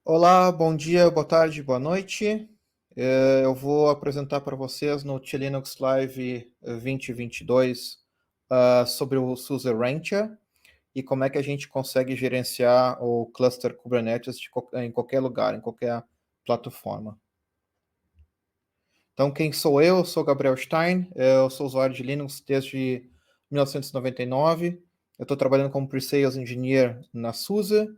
Olá, bom dia, boa tarde, boa noite. Eu vou apresentar para vocês no Linux Live 2022 sobre o SUSE Rancher e como é que a gente consegue gerenciar o cluster Kubernetes em qualquer lugar, em qualquer plataforma. Então, quem sou eu? Eu sou Gabriel Stein, eu sou usuário de Linux desde 1999. Eu estou trabalhando como Pre-Sales Engineer na SUSE.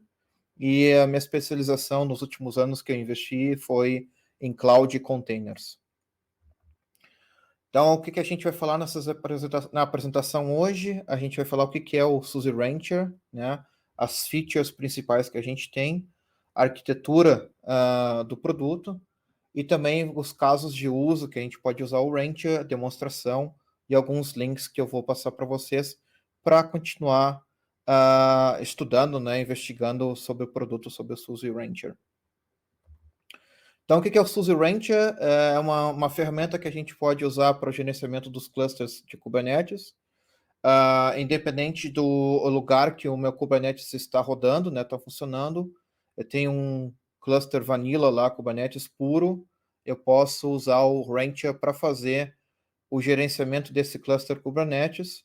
E a minha especialização nos últimos anos que eu investi foi em cloud e containers. Então, o que a gente vai falar na apresentação hoje? A gente vai falar o que é o SUSE Rancher, né? As features principais que a gente tem, a arquitetura do produto e também os casos de uso que a gente pode usar o Rancher, demonstração e alguns links que eu vou passar para vocês para continuar estudando, né, investigando sobre o produto, sobre o SUSE Rancher. Então, o que é o SUSE Rancher? É uma ferramenta que a gente pode usar para o gerenciamento dos clusters de Kubernetes, independente do lugar que o meu Kubernetes está rodando, né, está funcionando. Eu tenho um cluster vanilla lá, Kubernetes puro, eu posso usar o Rancher para fazer o gerenciamento desse cluster Kubernetes.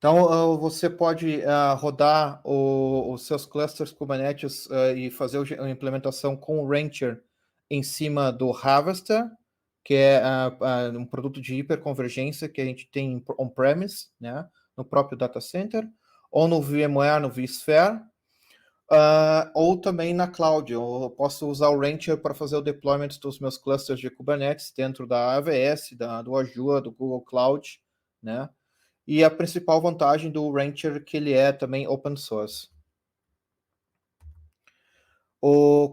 Então, você pode rodar os seus clusters Kubernetes e fazer a implementação com o Rancher em cima do Harvester, que é um produto de hiperconvergência que a gente tem on-premise, né, no próprio data center, ou no VMware, no vSphere, ou também na cloud. Eu posso usar o Rancher para fazer o deployment dos meus clusters de Kubernetes dentro da AWS, do Azure, do Google Cloud, né? E a principal vantagem do Rancher é que ele é também open source.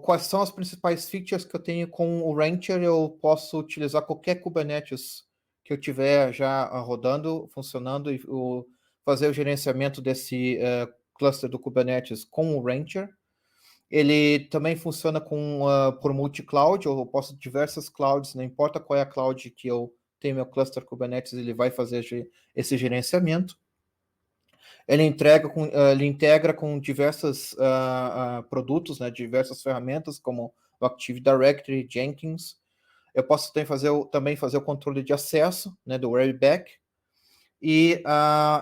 Quais são as principais features que eu tenho com o Rancher? Eu posso utilizar qualquer Kubernetes que eu tiver já rodando, funcionando, e fazer o gerenciamento desse cluster do Kubernetes com o Rancher. Ele também funciona por multi-cloud, eu posso diversas clouds, não importa qual é a cloud que eu tenho meu cluster Kubernetes, ele vai fazer esse gerenciamento. Ele integra com diversos produtos, né, diversas ferramentas, como o Active Directory, Jenkins. Eu posso também fazer o controle de acesso, né, do Webback. E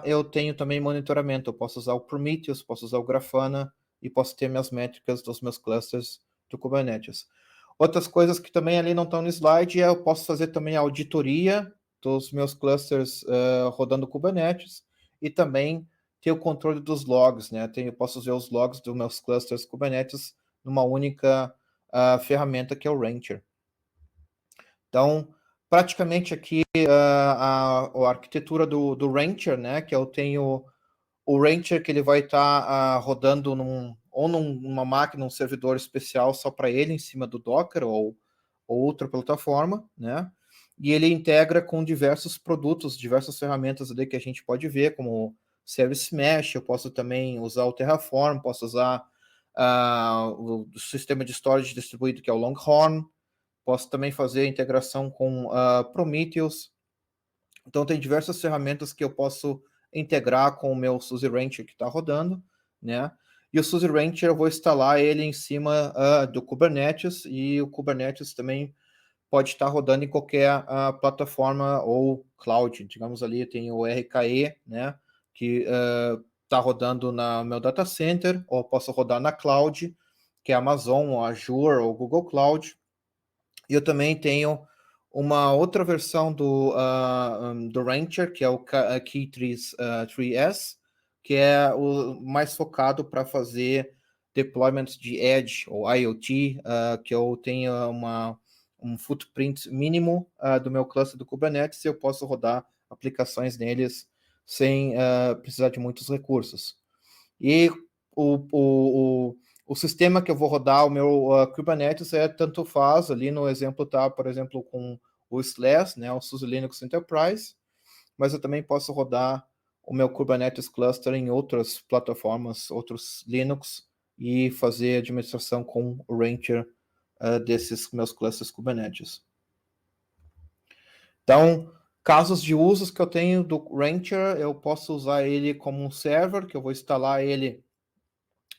eu tenho também monitoramento. Eu posso usar o Prometheus, posso usar o Grafana e posso ter minhas métricas dos meus clusters do Kubernetes. Outras coisas que também ali não estão no slide eu posso fazer também a auditoria dos meus clusters rodando Kubernetes e também ter o controle dos logs, né? Eu posso ver os logs dos meus clusters Kubernetes numa única ferramenta que é o Rancher. Então, praticamente aqui a arquitetura do Rancher, né? Que eu tenho o Rancher que ele vai estar rodando numa máquina, um servidor especial só para ele, em cima do Docker ou outra plataforma, né? E ele integra com diversos produtos, diversas ferramentas ali que a gente pode ver, como Service Mesh, eu posso também usar o Terraform, posso usar o sistema de storage distribuído que é o Longhorn, posso também fazer a integração com Prometheus. Então, tem diversas ferramentas que eu posso integrar com o meu SUSE Rancher que está rodando, né? E o SUSE Rancher eu vou instalar ele em cima do Kubernetes e o Kubernetes também pode estar rodando em qualquer plataforma ou cloud. Digamos ali, tem o RKE, né? Que está rodando no meu data center, ou posso rodar na cloud, que é Amazon, Azure ou Google Cloud. E eu também tenho uma outra versão do Rancher, que é o Key 3S, que é o mais focado para fazer deployments de Edge ou IoT, que eu tenho um footprint mínimo do meu cluster do Kubernetes e eu posso rodar aplicações neles sem precisar de muitos recursos. E o sistema que eu vou rodar o meu Kubernetes tanto faz, ali no exemplo tá, por exemplo, com o SLAS, né, o SUSE Linux Enterprise, mas eu também posso rodar o meu Kubernetes cluster em outras plataformas, outros Linux, e fazer administração com o Rancher desses meus clusters Kubernetes. Então, casos de usos que eu tenho do Rancher, eu posso usar ele como um server, que eu vou instalar ele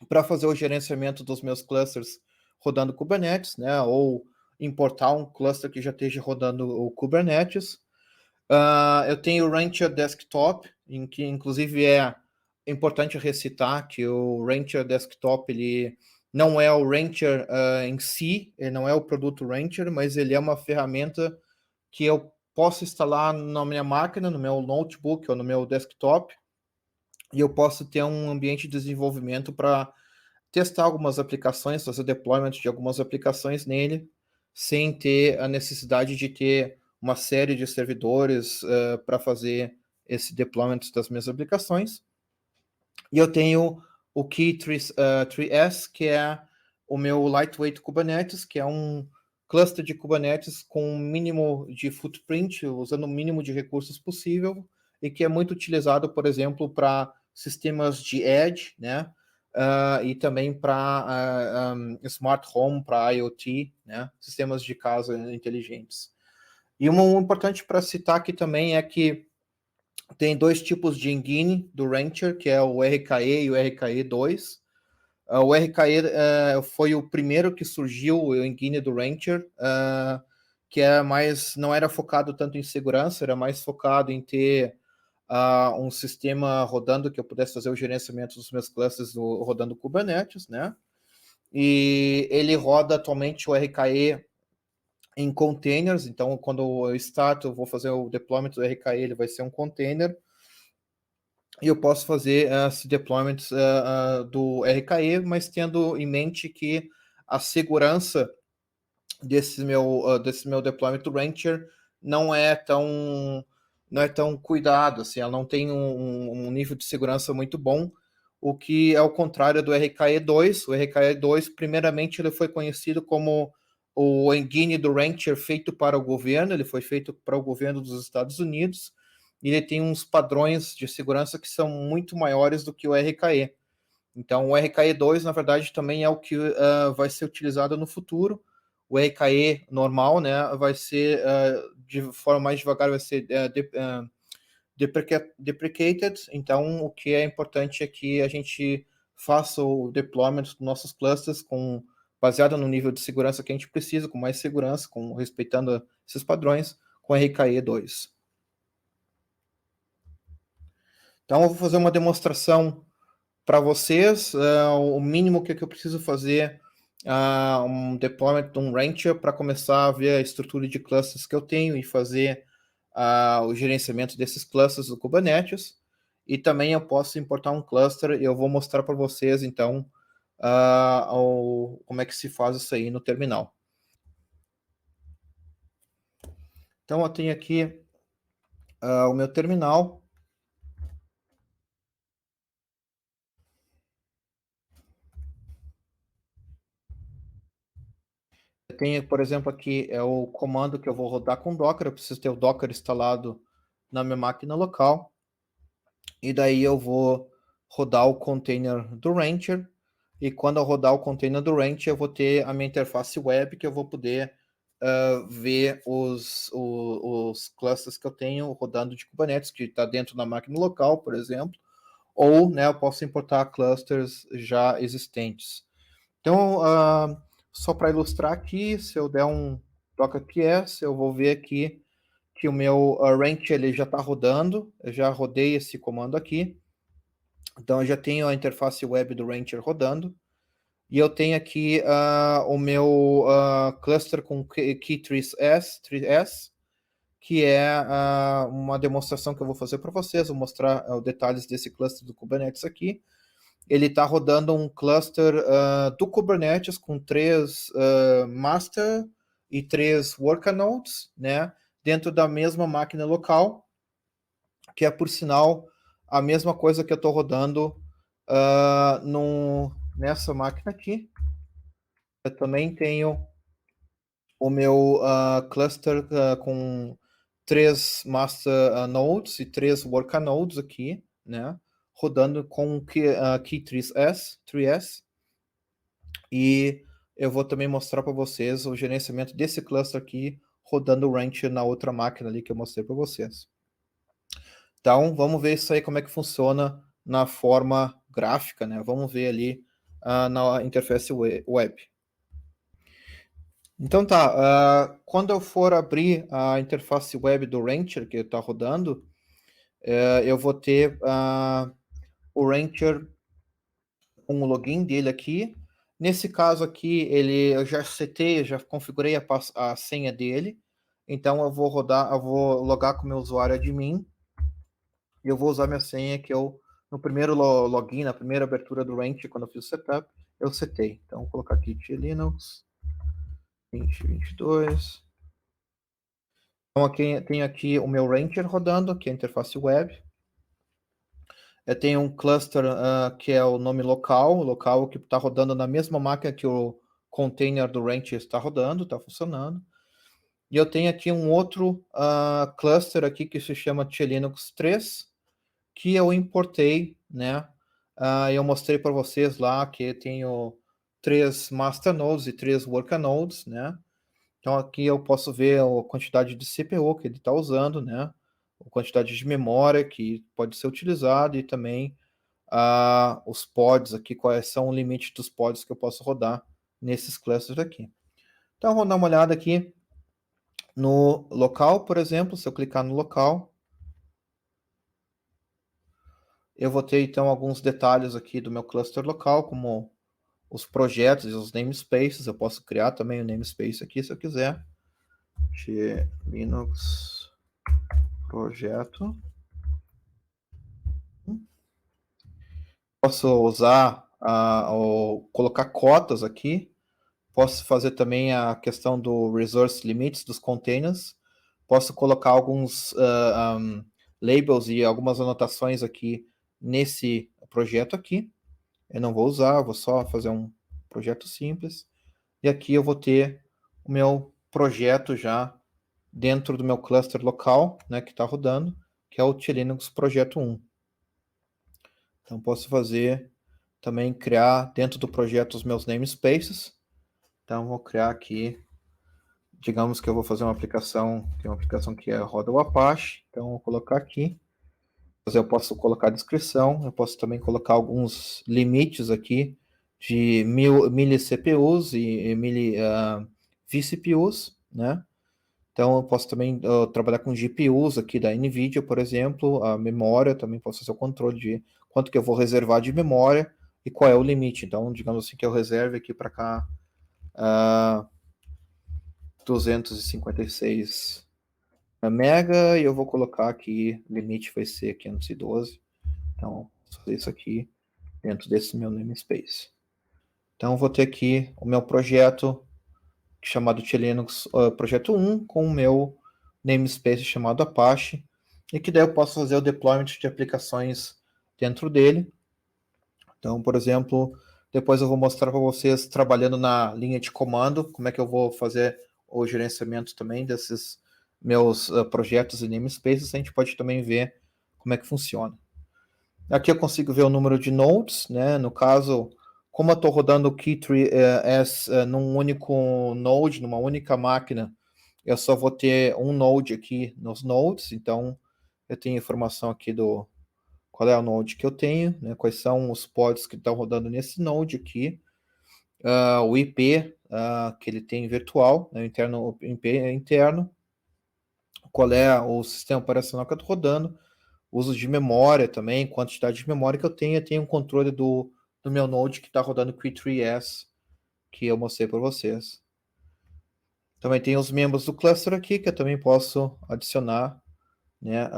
para fazer o gerenciamento dos meus clusters rodando Kubernetes, né? Ou importar um cluster que já esteja rodando o Kubernetes. Eu tenho o Rancher Desktop, em que inclusive é importante recitar que o Rancher Desktop ele não é o Rancher em si, ele não é o produto Rancher, mas ele é uma ferramenta que eu posso instalar na minha máquina, no meu notebook ou no meu desktop, e eu posso ter um ambiente de desenvolvimento para testar algumas aplicações, fazer deployment de algumas aplicações nele, sem ter a necessidade de ter uma série de servidores para fazer esse deployment das minhas aplicações. E eu tenho o Key 3S, que é o meu Lightweight Kubernetes, que é um cluster de Kubernetes com o mínimo de footprint, usando o mínimo de recursos possível, e que é muito utilizado, por exemplo, para sistemas de edge, né? E também para smart home, para IoT, né? Sistemas de casa inteligentes. E um importante para citar aqui também é que tem dois tipos de engine do Rancher, que é o RKE e o RKE2. O RKE foi o primeiro que surgiu, o engine do Rancher, que é mais, não era focado tanto em segurança, era mais focado em ter um sistema rodando que eu pudesse fazer o gerenciamento dos meus clusters rodando Kubernetes, né? E ele roda atualmente o RKE em containers, então quando eu starto, eu vou fazer o deployment do RKE, ele vai ser um container, e eu posso fazer esse deployment do RKE, mas tendo em mente que a segurança desse meu deployment do Rancher não é tão cuidado, assim, ela não tem um nível de segurança muito bom, o que é o contrário do RKE2. O RKE2, primeiramente, ele foi conhecido como o engine do Rancher feito para o governo, ele foi feito para o governo dos Estados Unidos, e ele tem uns padrões de segurança que são muito maiores do que o RKE. Então, o RKE2, na verdade, também é o que vai ser utilizado no futuro. O RKE normal, né, vai ser, de forma mais devagar, vai ser deprecated. Então, o que é importante é que a gente faça o deployment dos nossos clusters baseado no nível de segurança que a gente precisa, com mais segurança, respeitando esses padrões, com RKE2. Então, eu vou fazer uma demonstração para vocês, o mínimo que eu preciso fazer um deployment de um Rancher para começar a ver a estrutura de clusters que eu tenho e fazer o gerenciamento desses clusters do Kubernetes. E também eu posso importar um cluster e eu vou mostrar para vocês, então, como é que se faz isso aí no terminal. Então, eu tenho aqui o meu terminal. Eu tenho, por exemplo, aqui é o comando que eu vou rodar com Docker. Eu preciso ter o Docker instalado na minha máquina local. E daí eu vou rodar o container do Rancher. E quando eu rodar o container do Rancher, eu vou ter a minha interface web que eu vou poder ver os clusters que eu tenho rodando de Kubernetes, que está dentro da máquina local, por exemplo. Ou, né, eu posso importar clusters já existentes. Então, só para ilustrar aqui, se eu der um docker ps, eu vou ver aqui que o meu Rancher ele já está rodando. Eu já rodei esse comando aqui. Então, eu já tenho a interface web do Rancher rodando. E eu tenho aqui o meu cluster com Key3S, que é uma demonstração que eu vou fazer para vocês. Vou mostrar os detalhes desse cluster do Kubernetes aqui. Ele está rodando um cluster do Kubernetes com 3 master e 3 worker nodes, né, dentro da mesma máquina local, que é, por sinal, a mesma coisa que eu estou rodando nessa máquina aqui. Eu também tenho o meu cluster com 3 master nodes e 3 worker nodes aqui, né, rodando com Key 3S, e eu vou também mostrar para vocês o gerenciamento desse cluster aqui, rodando o Rancher na outra máquina ali que eu mostrei para vocês. Então, vamos ver isso aí, como é que funciona na forma gráfica, né? Vamos ver ali na interface web. Então tá, quando eu for abrir a interface web do Rancher que está rodando, eu vou ter o Rancher com o login dele aqui. Nesse caso aqui, eu já setei, já configurei a senha dele. Então eu vou logar com o meu usuário admin e eu vou usar minha senha que eu, no primeiro login, na primeira abertura do Rancher, quando eu fiz o setup, eu setei. Então vou colocar aqui Linux 2022. Então aqui tenho aqui o meu Rancher rodando, aqui a interface web. Eu tenho um cluster que é o nome local que está rodando na mesma máquina que o container do Rancher está rodando, está funcionando. E eu tenho aqui um outro cluster aqui que se chama Linux 3, que eu importei, né? Eu mostrei para vocês lá que tenho 3 masternodes e 3 workernodes, né? Então aqui eu posso ver a quantidade de CPU que ele está usando, né? A quantidade de memória que pode ser utilizada e também os pods aqui, quais são o limite dos pods que eu posso rodar nesses clusters aqui. Então vou dar uma olhada aqui no local, por exemplo, se eu clicar no local, eu vou ter então alguns detalhes aqui do meu cluster local, como os projetos e os namespaces. Eu posso criar também o namespace aqui se eu quiser. Linux projeto. Posso usar ou colocar cotas aqui. Posso fazer também a questão do resource limits dos containers. Posso colocar alguns labels e algumas anotações aqui nesse projeto aqui. Eu não vou usar, vou só fazer um projeto simples. E aqui eu vou ter o meu projeto já dentro do meu cluster local, né, que está rodando, que é o Linux Projeto 1. Então posso fazer também criar dentro do projeto os meus namespaces. Então vou criar aqui, digamos que eu vou fazer uma aplicação, tem uma aplicação que roda o Apache, então vou colocar aqui. Eu posso colocar a descrição, eu posso também colocar alguns limites aqui de mili CPUs e mili vCPUs, né? Então eu posso também trabalhar com GPUs aqui da NVIDIA, por exemplo, a memória, também posso fazer o controle de quanto que eu vou reservar de memória e qual é o limite. Então, digamos assim que eu reserve aqui para cá 256 mega e eu vou colocar aqui, o limite vai ser 512. Então, vou fazer isso aqui dentro desse meu namespace. Então, vou ter aqui o meu projeto chamado Linux Projeto 1 com o meu namespace chamado Apache e que daí eu posso fazer o deployment de aplicações dentro dele. Então, por exemplo, depois eu vou mostrar para vocês trabalhando na linha de comando, como é que eu vou fazer o gerenciamento também desses meus projetos e namespaces. A gente pode também ver como é que funciona. Aqui eu consigo ver o número de nodes, né? No caso, como eu estou rodando o Key3 num único node, numa única máquina, eu só vou ter um node aqui nos nodes, então eu tenho informação aqui do qual é o node que eu tenho, né? Quais são os pods que estão rodando nesse node aqui, o IP que ele tem virtual, né? O IP interno, qual é o sistema operacional que eu estou rodando, uso de memória também, quantidade de memória que eu tenho um controle do meu Node que está rodando Q3S, que eu mostrei para vocês. Também tem os membros do cluster aqui, que eu também posso adicionar, né,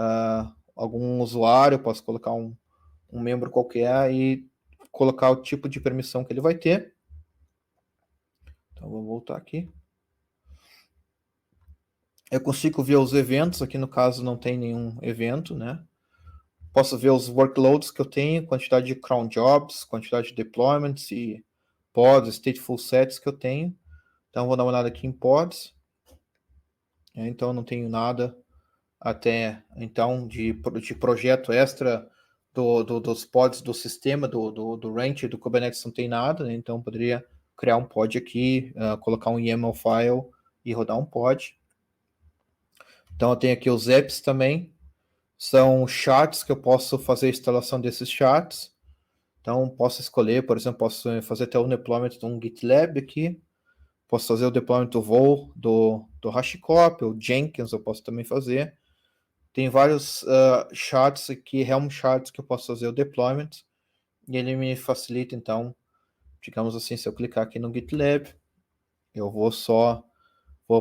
algum usuário, posso colocar um membro qualquer e colocar o tipo de permissão que ele vai ter. Então, vou voltar aqui. Eu consigo ver os eventos, aqui no caso não tem nenhum evento, né? Posso ver os workloads que eu tenho, quantidade de cron jobs, quantidade de deployments e pods, stateful sets que eu tenho. Então, vou dar uma olhada aqui em pods. Então, não tenho nada até então de projeto extra dos pods do sistema, do Ranch e do Kubernetes não tem nada, né? Então poderia criar um pod aqui, colocar um YAML file e rodar um pod. Então eu tenho aqui os apps também, são charts que eu posso fazer a instalação desses charts. Então posso escolher, por exemplo, posso fazer até o deployment de um GitLab aqui, Posso fazer o deployment do Vol, do HashiCorp, o Jenkins eu posso também fazer. Tem vários charts aqui, Helm charts, que eu posso fazer o deployment. E ele me facilita, então, digamos assim, se eu clicar aqui no GitLab, eu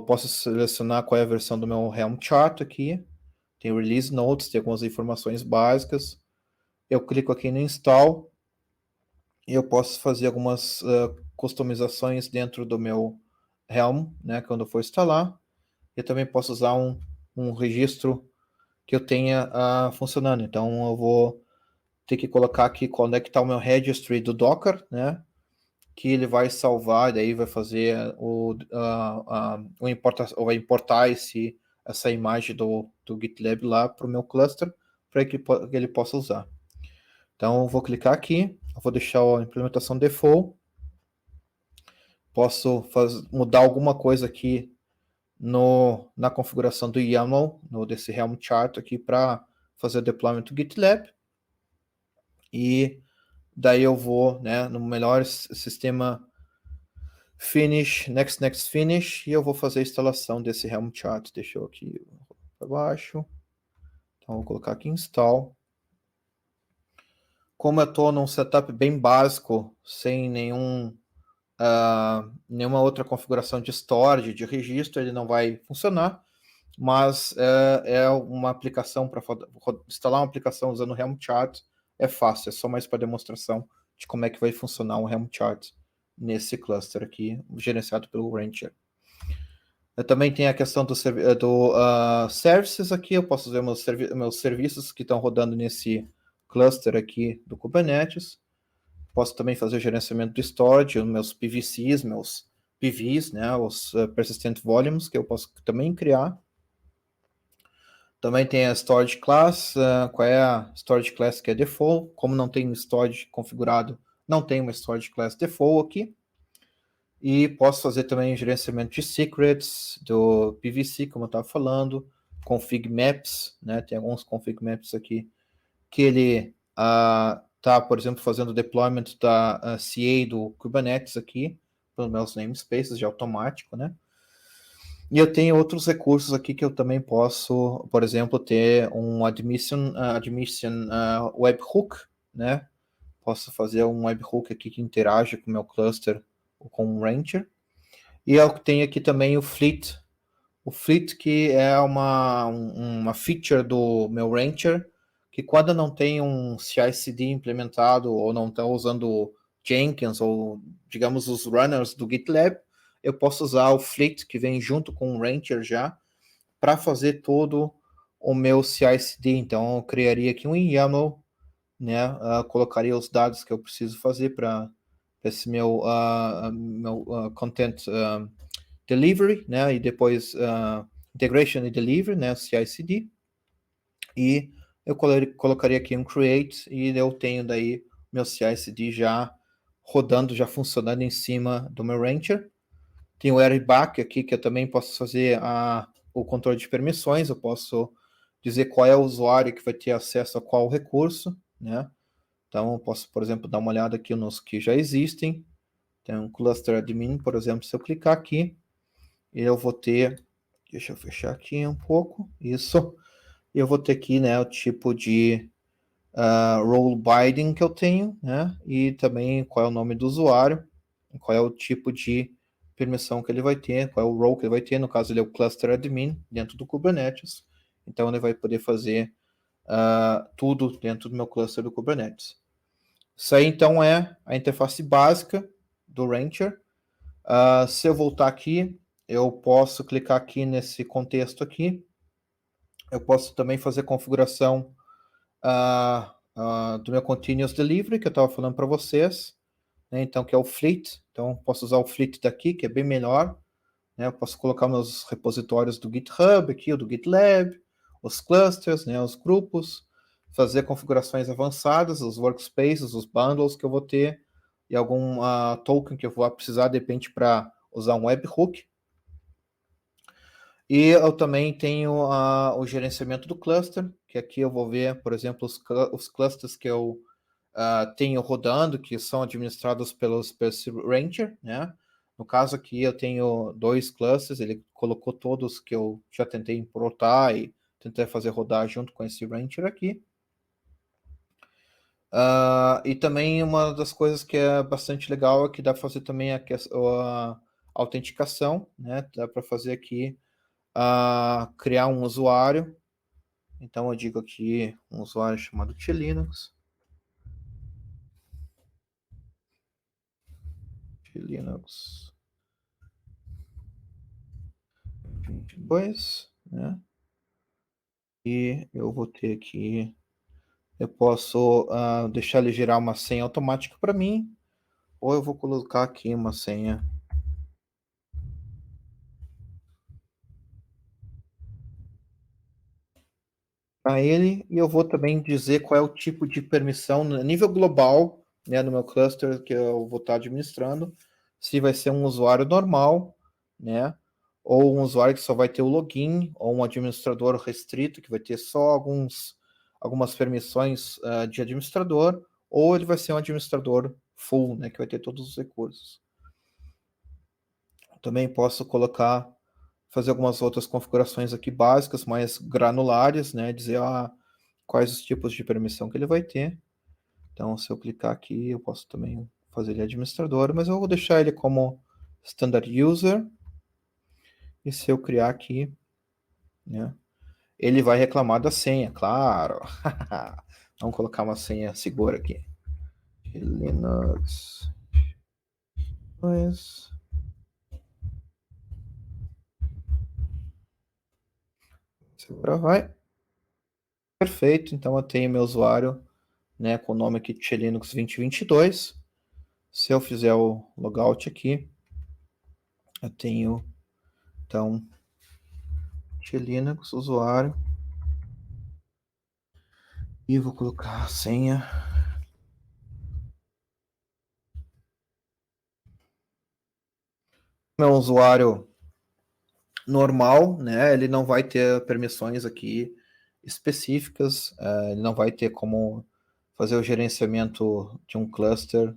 posso selecionar qual é a versão do meu Helm chart aqui. Tem release notes, tem algumas informações básicas. Eu clico aqui no install e eu posso fazer algumas customizações dentro do meu Helm, né, quando eu for instalar. Eu também posso usar um registro que eu tenha funcionando. Então, eu vou ter que colocar aqui quando é que está o meu registry do Docker, né, que ele vai salvar, daí vai fazer vai importar essa imagem do GitLab lá para o meu cluster, para que ele possa usar. Então, eu vou clicar aqui, eu vou deixar a implementação default, posso mudar alguma coisa aqui na configuração do YAML, desse Helm chart aqui, para fazer o deployment do GitLab, e daí eu vou, né, no melhor sistema finish, next finish, e eu vou fazer a instalação desse Helm chart. Deixa eu aqui para baixo. Então, vou colocar aqui install. Como eu estou num setup bem básico, sem nenhuma outra configuração de storage, de registro, ele não vai funcionar, mas é uma aplicação para instalar uma aplicação usando o Helm chart é fácil, é só mais para demonstração de como é que vai funcionar o Helm chart nesse cluster aqui, gerenciado pelo Rancher. Eu também tenho a questão do services aqui, eu posso ver meus serviços que estão rodando nesse cluster aqui do Kubernetes. Posso também fazer o gerenciamento do storage, meus PVCs, meus PVs, né, os persistent volumes, que eu posso também criar. Também tem a storage class, qual é a storage class que é default. Como não tem storage configurado, não tem uma storage class default aqui. E posso fazer também o gerenciamento de secrets do PVC, como eu estava falando, config maps, né? Tem alguns config maps aqui que ele está, por exemplo, fazendo o deployment da CA do Kubernetes aqui, pelos meus namespaces de automático, né? E eu tenho outros recursos aqui que eu também posso, por exemplo, ter um admission webhook, né? Posso fazer um webhook aqui que interage com o meu cluster ou com o Rancher. E eu tenho aqui também o Fleet. O Fleet que é uma feature do meu Rancher, que quando não tem um CI/CD implementado ou não está usando Jenkins ou, digamos, os runners do GitLab, eu posso usar o Fleet, que vem junto com o Rancher já, para fazer todo o meu CI/CD. Então, eu criaria aqui um YAML, né? Colocaria os dados que eu preciso fazer para esse meu content delivery, né? E depois integration e delivery, né? CI/CD. E eu colocaria aqui um create e eu tenho daí meu CI/CD já rodando, já funcionando em cima do meu Rancher. Tem o RBAC aqui, que eu também posso fazer o controle de permissões, eu posso dizer qual é o usuário que vai ter acesso a qual recurso, né? Então, eu posso, por exemplo, dar uma olhada aqui nos que já existem. Tem um cluster admin, por exemplo, se eu clicar aqui, eu vou ter, deixa eu fechar aqui um pouco, isso, eu vou ter aqui, né, o tipo de role binding que eu tenho, né, e também qual é o nome do usuário, qual é o tipo de permissão que ele vai ter, qual é o role que ele vai ter, no caso ele é o cluster admin dentro do Kubernetes, então ele vai poder fazer tudo dentro do meu cluster do Kubernetes. Isso aí então é a interface básica do Rancher. Se eu voltar aqui, eu posso clicar aqui nesse contexto aqui, eu posso também fazer configuração do meu Continuous Delivery, que eu estava falando para vocês, né? Então, que é o Fleet. Então, posso usar o Fleet daqui, que é bem melhor, né? Eu posso colocar meus repositórios do GitHub aqui, ou do GitLab, os clusters, né? Os grupos, fazer configurações avançadas, os workspaces, os bundles que eu vou ter, e algum token que eu vou precisar, de repente, para usar um webhook. E eu também tenho o gerenciamento do cluster, que aqui eu vou ver, por exemplo, os clusters que eu tenho rodando, que são administrados pelo Rancher, né? No caso aqui eu tenho 2 clusters, ele colocou todos que eu já tentei importar e tentei fazer rodar junto com esse rancher aqui. E também uma das coisas que é bastante legal é que dá para fazer também a autenticação, né? Dá para fazer aqui criar um usuário. Então eu digo aqui um usuário chamado Tlinux. Tlinux 22, né? E eu vou ter aqui, eu posso deixar ele gerar uma senha automática para mim, ou eu vou colocar aqui uma senha para ele, e eu vou também dizer qual é o tipo de permissão no nível global, né, no meu cluster que eu vou estar administrando, se vai ser um usuário normal, né, ou um usuário que só vai ter o login, ou um administrador restrito que vai ter só algumas permissões de administrador, ou ele vai ser um administrador full, né, que vai ter todos os recursos. Também posso fazer algumas outras configurações aqui básicas, mais granulares, né, dizer quais os tipos de permissão que ele vai ter. Então, se eu clicar aqui, eu posso também fazer ele administrador, mas eu vou deixar ele como standard user. E se eu criar aqui, né, ele vai reclamar da senha, claro. Vamos colocar uma senha segura aqui. Linux 2. Segura vai. Perfeito, então eu tenho meu usuário, né, com o nome aqui de Linux 2022. Se eu fizer o logout aqui, eu tenho, então, Linux, usuário, e vou colocar a senha. Meu usuário normal, né, ele não vai ter permissões aqui específicas, ele não vai ter como fazer o gerenciamento de um cluster,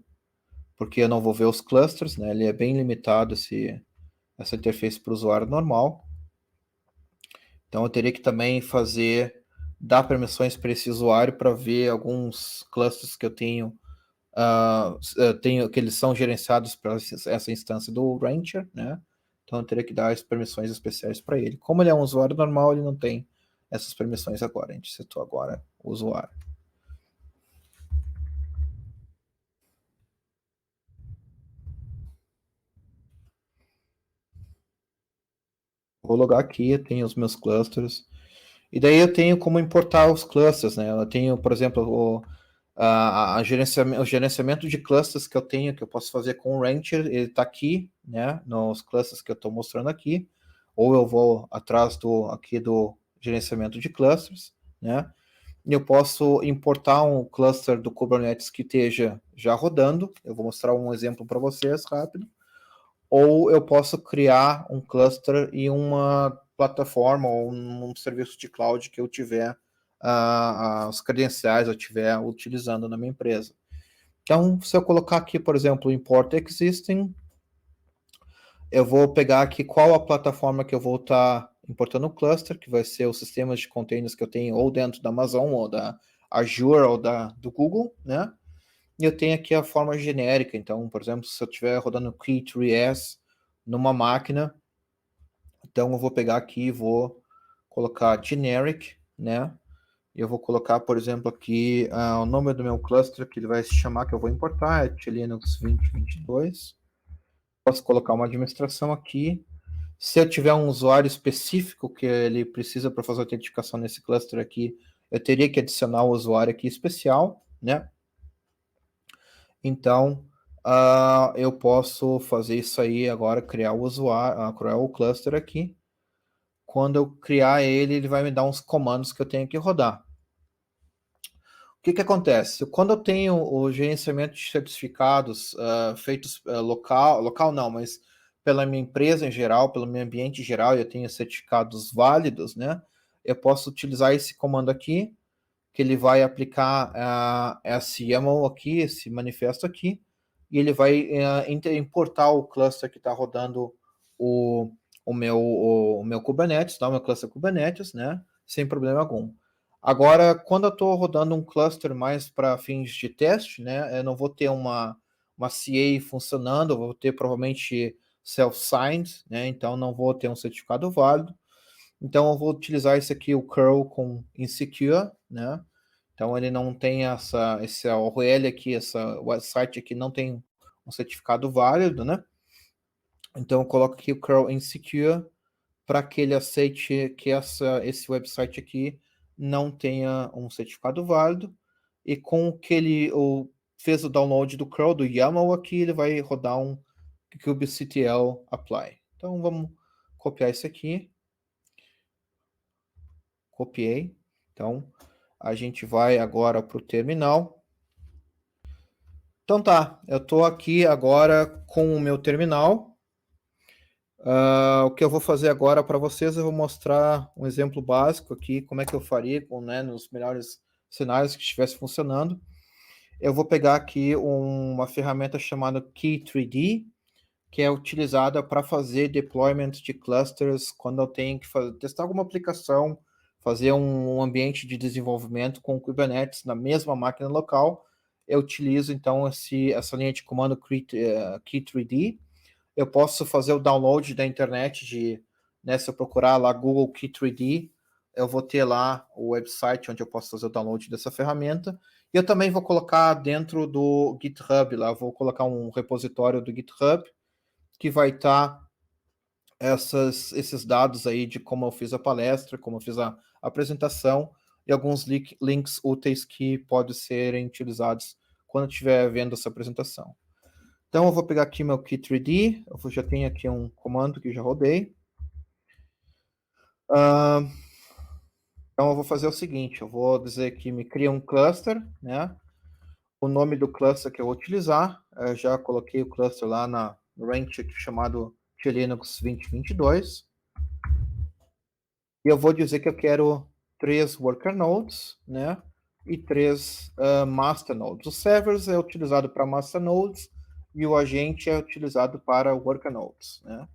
porque eu não vou ver os clusters, né, ele é bem limitado essa interface para o usuário normal. Então eu teria que também dar permissões para esse usuário para ver alguns clusters que eu tenho, que eles são gerenciados para essa instância do Rancher, né? Então eu teria que dar as permissões especiais para ele. Como ele é um usuário normal, ele não tem essas permissões agora. A gente setou agora o usuário. Vou logar aqui, eu tenho os meus clusters. E daí eu tenho como importar os clusters, né? Eu tenho, por exemplo, o gerenciamento de clusters que eu tenho, que eu posso fazer com o Rancher, ele está aqui, né? Nos clusters que eu estou mostrando aqui. Ou eu vou atrás aqui do gerenciamento de clusters, né? E eu posso importar um cluster do Kubernetes que esteja já rodando. Eu vou mostrar um exemplo para vocês rápido. Ou eu posso criar um cluster e uma plataforma ou um serviço de cloud que eu tiver as credenciais eu estiver utilizando na minha empresa. Então, se eu colocar aqui, por exemplo, import existing, eu vou pegar aqui qual a plataforma que eu vou estar importando o cluster, que vai ser os sistemas de containers que eu tenho ou dentro da Amazon, ou da Azure, ou do Google, né? E eu tenho aqui a forma genérica. Então, por exemplo, se eu estiver rodando K3S numa máquina, então eu vou pegar aqui e vou colocar generic, né? Eu vou colocar, por exemplo, aqui o nome do meu cluster que ele vai se chamar, que eu vou importar, é Linux 2022. Posso colocar uma administração aqui. Se eu tiver um usuário específico que ele precisa para fazer a autenticação nesse cluster aqui, eu teria que adicionar o usuário aqui especial, né? Então, eu posso fazer isso aí agora, criar o usuário, criar o cluster aqui. Quando eu criar ele, ele vai me dar uns comandos que eu tenho que rodar. O que acontece? Quando eu tenho o gerenciamento de certificados feitos local não, mas pela minha empresa em geral, pelo meu ambiente em geral, eu tenho certificados válidos, né? Eu posso utilizar esse comando aqui, que ele vai aplicar esse YAML aqui, esse manifesto aqui, e ele vai importar o cluster que está rodando o meu Kubernetes, tá? O meu cluster Kubernetes, né? Sem problema algum. Agora, quando eu estou rodando um cluster mais para fins de teste, né? Eu não vou ter uma CA funcionando, eu vou ter provavelmente self-signed, né? Então não vou ter um certificado válido. Então eu vou utilizar esse aqui, o curl com insecure, né? Então ele não tem esse URL aqui, essa website aqui não tem um certificado válido, né? Então eu coloco aqui o curl insecure para que ele aceite que esse website aqui não tenha um certificado válido. E com que ele fez o download do curl, do YAML aqui, ele vai rodar um kubectl apply. Então vamos copiar isso aqui. Copiei. Então a gente vai agora para o terminal. Então tá, eu estou aqui agora com o meu terminal. O que eu vou fazer agora para vocês, eu vou mostrar um exemplo básico aqui, como é que eu faria né, nos melhores cenários que estivesse funcionando. Eu vou pegar aqui uma ferramenta chamada Key3D, que é utilizada para fazer deployment de clusters quando eu tenho que testar alguma aplicação, fazer um ambiente de desenvolvimento com Kubernetes na mesma máquina local. Eu utilizo então essa linha de comando Key3D. Eu posso fazer o download da internet né, se eu procurar lá Google Key3D, eu vou ter lá o website onde eu posso fazer o download dessa ferramenta. E eu também vou colocar dentro do GitHub lá, vou colocar um repositório do GitHub que vai estar esses dados aí de como eu fiz a palestra, como eu fiz a apresentação e alguns links úteis que podem serem utilizados quando eu estiver vendo essa apresentação. Então, eu vou pegar aqui meu Key3D, eu já tenho aqui um comando que já rodei. Então, eu vou fazer o seguinte, eu vou dizer que me cria um cluster, né? O nome do cluster que eu vou utilizar, eu já coloquei o cluster lá no range chamado Linux 2022. E eu vou dizer que eu quero 3 worker nodes, né? E 3 master nodes. O servers é utilizado para master nodes e o agente é utilizado para worker nodes, né?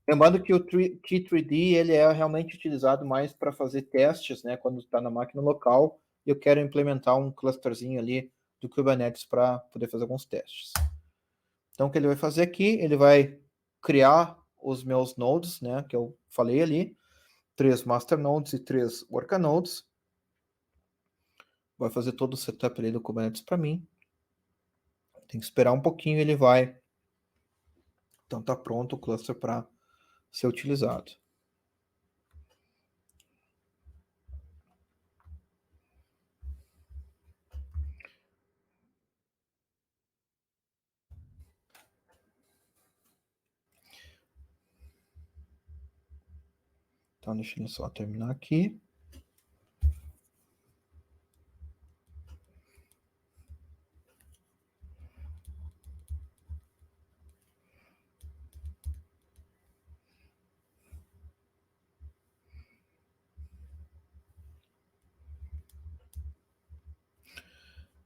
Lembrando que o Key3D ele é realmente utilizado mais para fazer testes, né? Quando está na máquina local, e eu quero implementar um clusterzinho ali do Kubernetes para poder fazer alguns testes. Então, o que ele vai fazer aqui? Ele vai criar os meus nodes, né? Que eu falei ali, 3 master nodes e 3 worker nodes. Vai fazer todo o setup ali do Kubernetes para mim. Tem que esperar um pouquinho, ele vai. Então, está pronto o cluster para ser utilizado. Então, deixa eu só terminar aqui.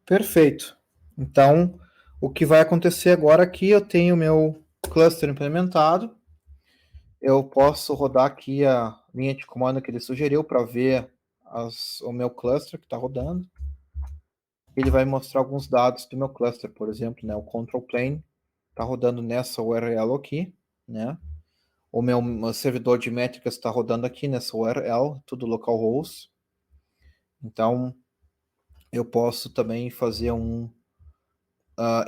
Perfeito. Então, o que vai acontecer agora aqui, eu tenho o meu cluster implementado. Eu posso rodar aqui a linha de comando que ele sugeriu para ver o meu cluster que está rodando. Ele vai mostrar alguns dados do meu cluster, por exemplo, né? O control plane está rodando nessa URL aqui, né? O meu servidor de métricas está rodando aqui nessa URL, tudo localhost. Então, eu posso também fazer um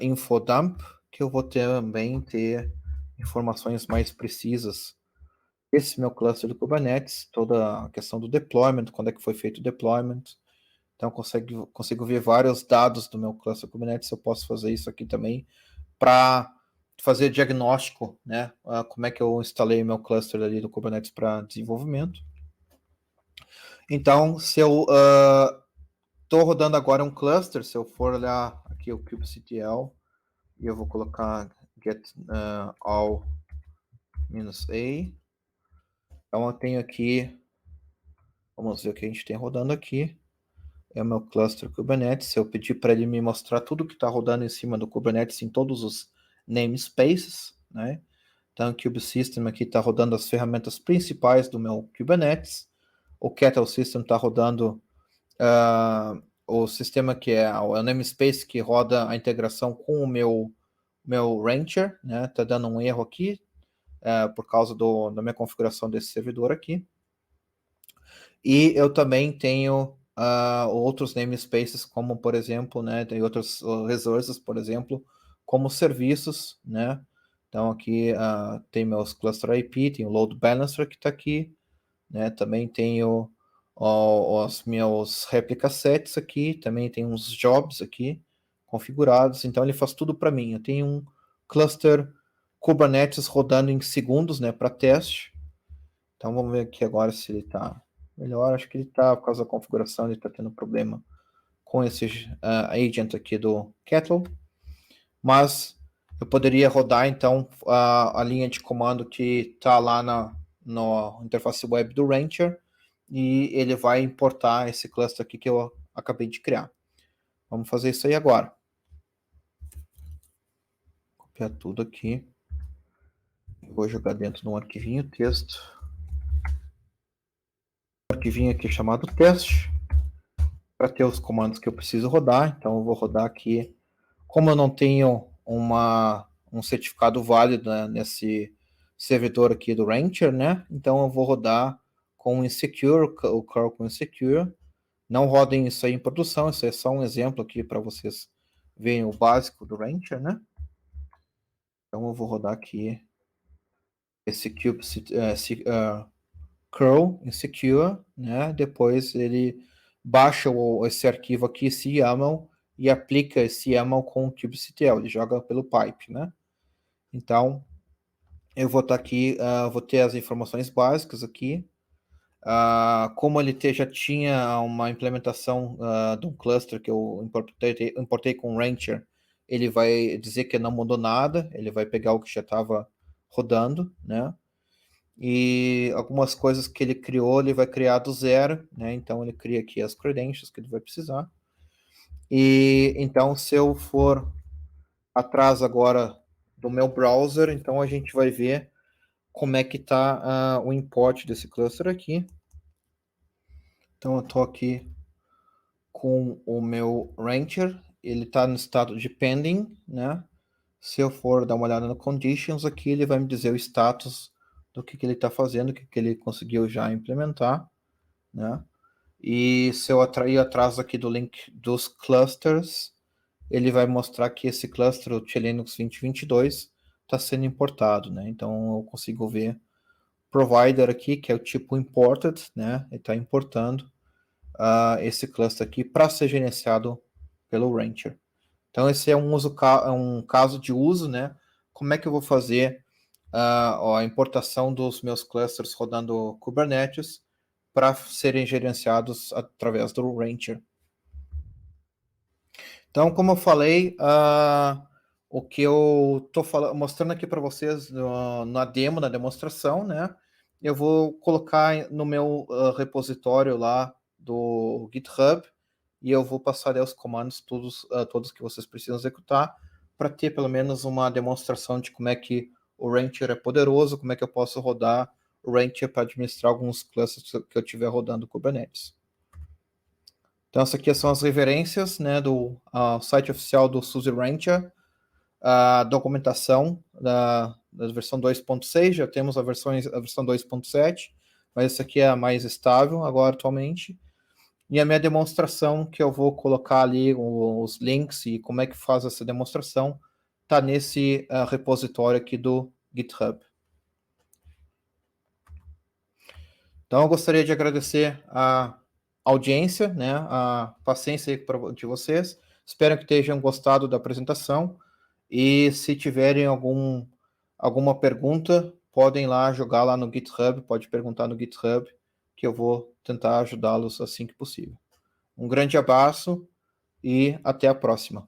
infodump, que eu vou também ter informações mais precisas. Esse meu cluster do Kubernetes, toda a questão do deployment, quando é que foi feito o deployment. Então, consigo ver vários dados do meu cluster Kubernetes. Eu posso fazer isso aqui também para fazer diagnóstico, né? Como é que eu instalei meu cluster ali do Kubernetes para desenvolvimento. Então, se eu estou rodando agora um cluster, se eu for olhar aqui o kubectl, e eu vou colocar get all -a. Então eu tenho aqui, vamos ver o que a gente tem rodando aqui. é o meu cluster Kubernetes. Eu pedi para ele me mostrar tudo que está rodando em cima do Kubernetes em todos os namespaces, né? Então, o Kube System aqui está rodando as ferramentas principais do meu Kubernetes. O Kettle System está rodando o sistema que é o namespace que roda a integração com o meu Rancher, né? Tá dando um erro aqui por causa da minha configuração desse servidor aqui. E eu também tenho outros namespaces, como, por exemplo, né, tem outros resources, por exemplo, como serviços, né? Então, aqui tem meus cluster IP, tem o load balancer que está aqui, né? Também tenho os meus replica sets aqui, também tem uns jobs aqui configurados, então ele faz tudo para mim. Eu tenho um cluster Kubernetes rodando em segundos, né, para teste. Então, vamos ver aqui agora se ele está melhor. Acho que ele está, por causa da configuração, ele está tendo problema com esse agent aqui do Kettle. Mas eu poderia rodar, então, a linha de comando que está lá na interface web do Rancher e ele vai importar esse cluster aqui que eu acabei de criar. Vamos fazer isso aí agora. Copiar tudo aqui. Vou jogar dentro de um arquivinho texto. Arquivinho aqui chamado teste, para ter os comandos que eu preciso rodar. Então eu vou rodar aqui, como eu não tenho um certificado válido, né, nesse servidor aqui do Rancher, né? Então eu vou rodar com Insecure, o curl com Insecure. Não rodem isso aí em produção, isso é só um exemplo aqui para vocês verem o básico do Rancher, né? Então eu vou rodar aqui esse curl insecure, né? Depois ele baixa esse arquivo aqui, esse YAML, e aplica esse YAML com o kubectl, ele joga pelo pipe, né? Então, eu vou estar aqui, vou ter as informações básicas aqui. Como ele já tinha uma implementação de um cluster que eu importei com o Rancher, ele vai dizer que não mudou nada, ele vai pegar o que já estava rodando, né? E algumas coisas que ele criou, ele vai criar do zero, né? Então ele cria aqui as credentials que ele vai precisar. E então, se eu for atrás agora do meu browser, então a gente vai ver como é que está o import desse cluster aqui. Então eu estou aqui com o meu Rancher, ele está no estado de pending, né? Se eu for dar uma olhada no conditions aqui, ele vai me dizer o status do que ele está fazendo, o que ele conseguiu já implementar, né? E se eu ir atrás aqui do link dos clusters, ele vai mostrar que esse cluster, o Linux 2022, está sendo importado, né? Então eu consigo ver provider aqui, que é o tipo imported, né? Ele está importando esse cluster aqui para ser gerenciado pelo Rancher. Então esse é um caso de uso, né? Como é que eu vou fazer a importação dos meus clusters rodando Kubernetes para serem gerenciados através do Rancher. Então, como eu falei, o que eu estou mostrando aqui para vocês na demo, na demonstração, né? Eu vou colocar no meu repositório lá do GitHub e eu vou passar os comandos todos que vocês precisam executar para ter pelo menos uma demonstração de como é que o Rancher é poderoso, como é que eu posso rodar o Rancher para administrar alguns clusters que eu estiver rodando Kubernetes. Então, essas aqui são as referências, né, do site oficial do SUSE Rancher, a documentação da versão 2.6, já temos a versão 2.7, mas essa aqui é a mais estável agora atualmente. E a minha demonstração, que eu vou colocar ali os links e como é que faz essa demonstração, está nesse repositório aqui do GitHub. Então, eu gostaria de agradecer a audiência, né, a paciência de vocês. Espero que tenham gostado da apresentação. E se tiverem alguma pergunta, podem lá jogar lá no GitHub, pode perguntar no GitHub, que eu vou tentar ajudá-los assim que possível. Um grande abraço e até a próxima.